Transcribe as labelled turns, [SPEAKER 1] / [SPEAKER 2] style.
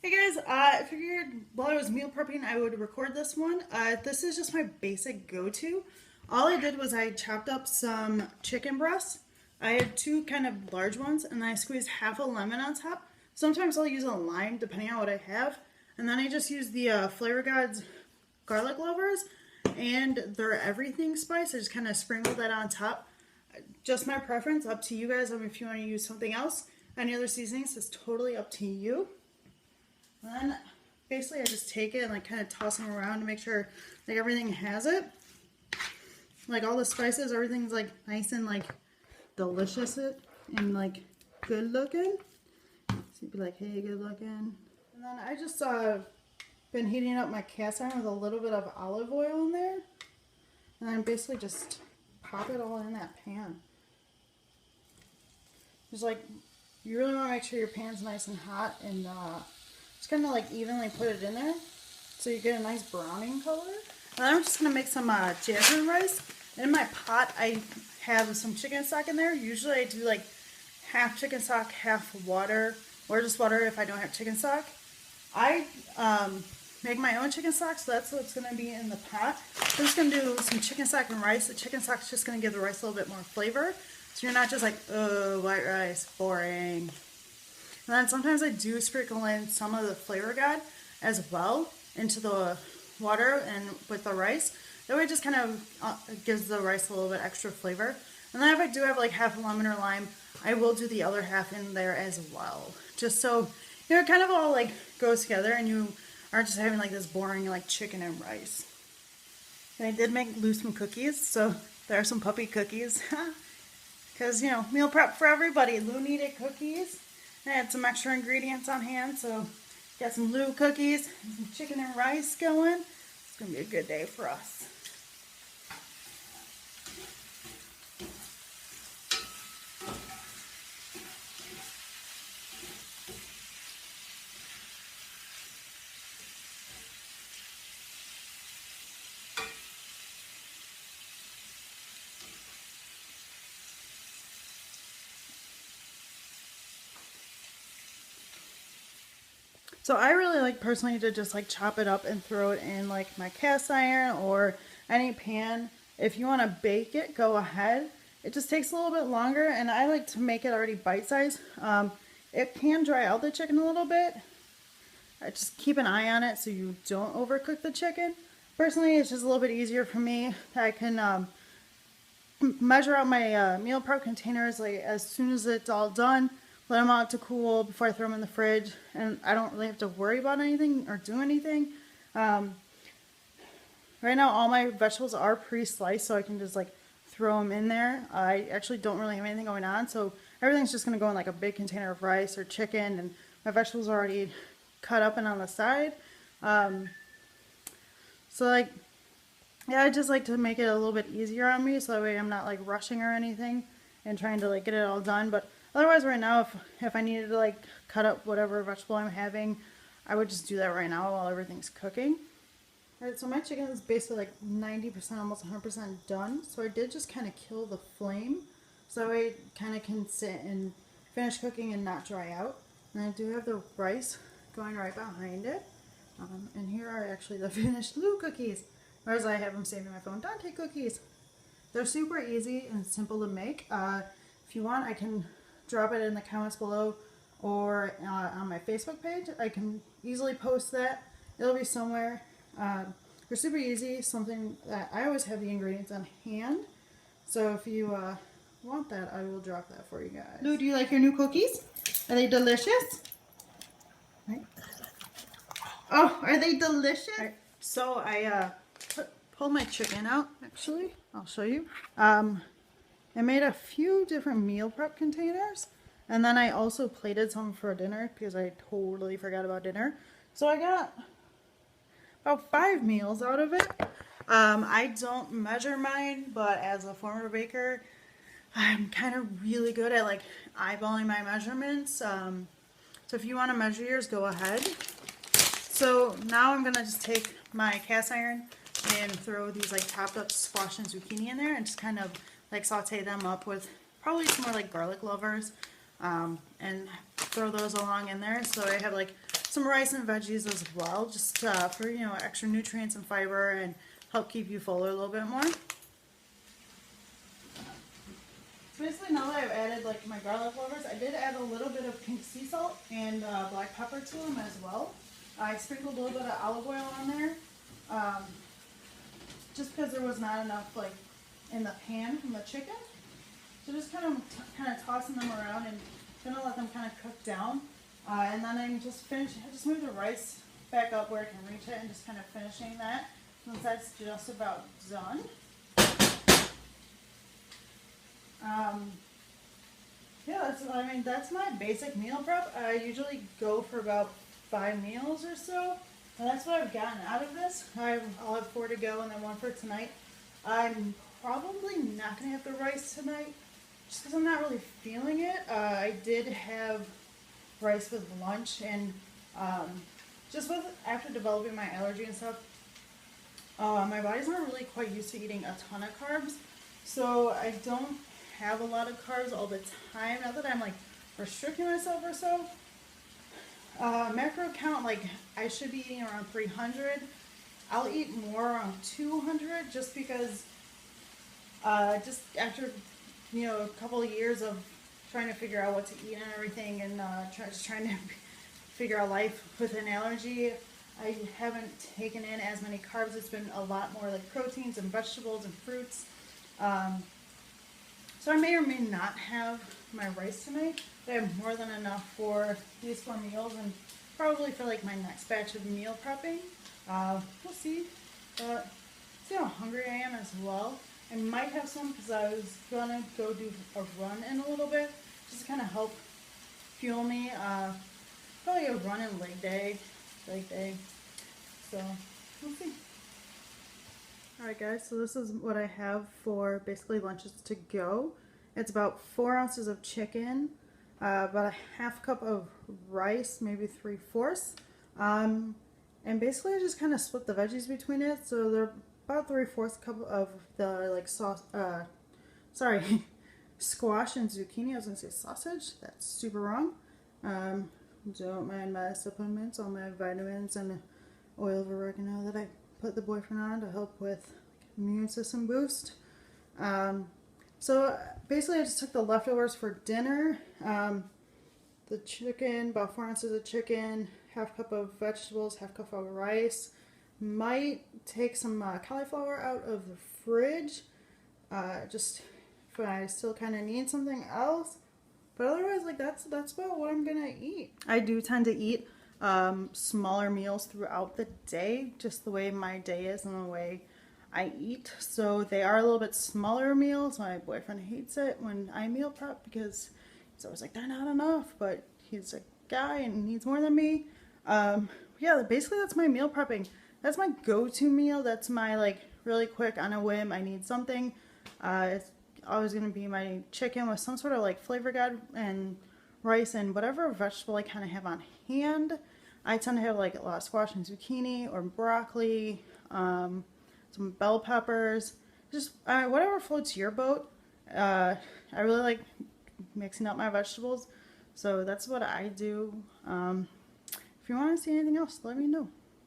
[SPEAKER 1] Hey guys, I figured while I was meal prepping I would record this one. This is just my basic go-to. All I did was I chopped up some chicken breasts. I had two kind of large ones and then I squeezed half a lemon on top. Sometimes I'll use a lime depending on what I have. And then I just use the Flavor Gods garlic lovers and their everything spice. I just kind of sprinkle that on top. Just my preference, up to you guys. If you want to use something else, any other seasonings, it's totally up to you. Then basically I just take it and like kind of toss them around to make sure like everything has it. Like all the spices, everything's like nice and like delicious and like good looking. So you'd be like, hey, good looking. And then I just been heating up my cast iron with a little bit of olive oil in there. And then basically just pop it all in that pan. Just like, you really want to make sure your pan's nice and hot and just kind of like evenly put it in there so you get a nice browning color. And then I'm just going to make some jasmine rice. In my pot I have some chicken stock in there. Usually I do like half chicken stock, half water, or just water if I don't have chicken stock. I make my own chicken stock, so that's what's going to be in the pot. I'm just going to do some chicken stock and rice. The chicken stock is just going to give the rice a little bit more flavor. So you're not just like, oh, white rice, boring. And then sometimes I do sprinkle in some of the Flavor God as well into the water and with the rice. That way it just kind of gives the rice a little bit extra flavor. And then if I do have like half a lemon or lime, I will do the other half in there as well. Just so, you know, it kind of all like goes together and you aren't just having like this boring like chicken and rice. And I did make Lou some cookies, so there are some puppy cookies. Because, you know, meal prep for everybody. Lou needed cookies. I had some extra ingredients on hand, so got some Lou cookies, some chicken and rice going. It's going to be a good day for us. So I really like personally to just like chop it up and throw it in like my cast iron or any pan. If you want to bake it, go ahead. It just takes a little bit longer and I like to make it already bite-sized. It can dry out the chicken a little bit. I just keep an eye on it so you don't overcook the chicken. Personally, it's just a little bit easier for me. I can measure out my meal prep containers like as soon as it's all done. Let them out to cool before I throw them in the fridge, and I don't really have to worry about anything or do anything. Right now all my vegetables are pre-sliced, so I can just like throw them in there. I actually don't really have anything going on, so everything's just going to go in like a big container of rice or chicken, and my vegetables are already cut up and on the side. So like, yeah, I just like to make it a little bit easier on me, so that way I'm not like rushing or anything and trying to like get it all done. But otherwise, right now, if I needed to like cut up whatever vegetable I'm having, I would just do that right now while everything's cooking. Alright, so my chicken is basically like 90%, almost 100% done. So I did just kind of kill the flame, so that way it kind of can sit and finish cooking and not dry out. And I do have the rice going right behind it. And here are actually the finished Lou cookies. Whereas I have them saved in my phone, Dante cookies. They're super easy and simple to make. If you want, I can drop it in the comments below or on my Facebook page. I can easily post that. It'll be somewhere. They're super easy, something that I always have the ingredients on hand. So if you want that, I will drop that for you guys. Lou, do you like your new cookies? Are they delicious? Right. Oh, are they delicious? Right. So I pulled my chicken out, actually. I'll show you. I made a few different meal prep containers, and then I also plated some for dinner because I totally forgot about dinner. So I got about 5 meals out of it. I don't measure mine, but as a former baker, I'm kind of really good at like eyeballing my measurements. So if you want to measure yours, go ahead. So now I'm gonna just take my cast iron and throw these like chopped up squash and zucchini in there and just kind of like saute them up with probably some more like garlic lovers and throw those along in there. So I have like some rice and veggies as well, just for, you know, extra nutrients and fiber and help keep you fuller a little bit more. So basically now that I've added like my garlic clovers, I did add a little bit of pink sea salt and black pepper to them as well. I sprinkled a little bit of olive oil on there, just because there was not enough like in the pan from the chicken. So just kind of tossing them around and gonna let them kind of cook down. And then I'm just move the rice back up where I can reach it and just kind of finishing that once that's just about done. Yeah, that's my basic meal prep. I usually go for about 5 meals or so, and that's what I've gotten out of this. I'll have 4 to go and then 1 for tonight. I'm probably not going to have the rice tonight just because I'm not really feeling it. I did have rice with lunch, and after developing my allergy and stuff, my body's not really quite used to eating a ton of carbs, so I don't have a lot of carbs all the time. Not that I'm like restricting myself or so. Macro count, like I should be eating around 300. I'll eat more around 200 just because just after, you know, a couple of years of trying to figure out what to eat and everything, and trying to figure out life with an allergy, I haven't taken in as many carbs. It's been a lot more like proteins and vegetables and fruits. So I may or may not have my rice tonight, but I have more than enough for these 4 meals and probably for like my next batch of meal prepping. We'll see. But see how hungry I am as well. I might have some because I was gonna go do a run in a little bit, just to kind of help fuel me. Probably a run and leg day. So we'll see. Alright guys, so this is what I have for basically lunches to go. It's about 4 ounces of chicken, about a half cup of rice, maybe 3/4. And basically I just kind of split the veggies between it, so they're about 3/4 cup of the like squash and zucchini. I was going to say sausage, that's super wrong. Don't mind my supplements, all my vitamins and oil of oregano that I put the boyfriend on to help with immune system boost. So basically I just took the leftovers for dinner. The chicken, about 4 ounces of chicken, half cup of vegetables, half cup of rice. Might take some cauliflower out of the fridge, just if I still kind of need something else. But otherwise, like that's about what I'm gonna eat. I do tend to eat smaller meals throughout the day, just the way my day is and the way I eat. So they are a little bit smaller meals. My boyfriend hates it when I meal prep because he's always like, they're not enough, but he's a guy and needs more than me. Yeah, basically that's my meal prepping. That's my go-to meal. That's my like really quick on a whim. I need something. It's always going to be my chicken with some sort of like flavor guide and rice and whatever vegetable I kind of have on hand. I tend to have like a lot of squash and zucchini or broccoli, some bell peppers, just whatever floats your boat. I really like mixing up my vegetables, so that's what I do. If you want to see anything else, let me know.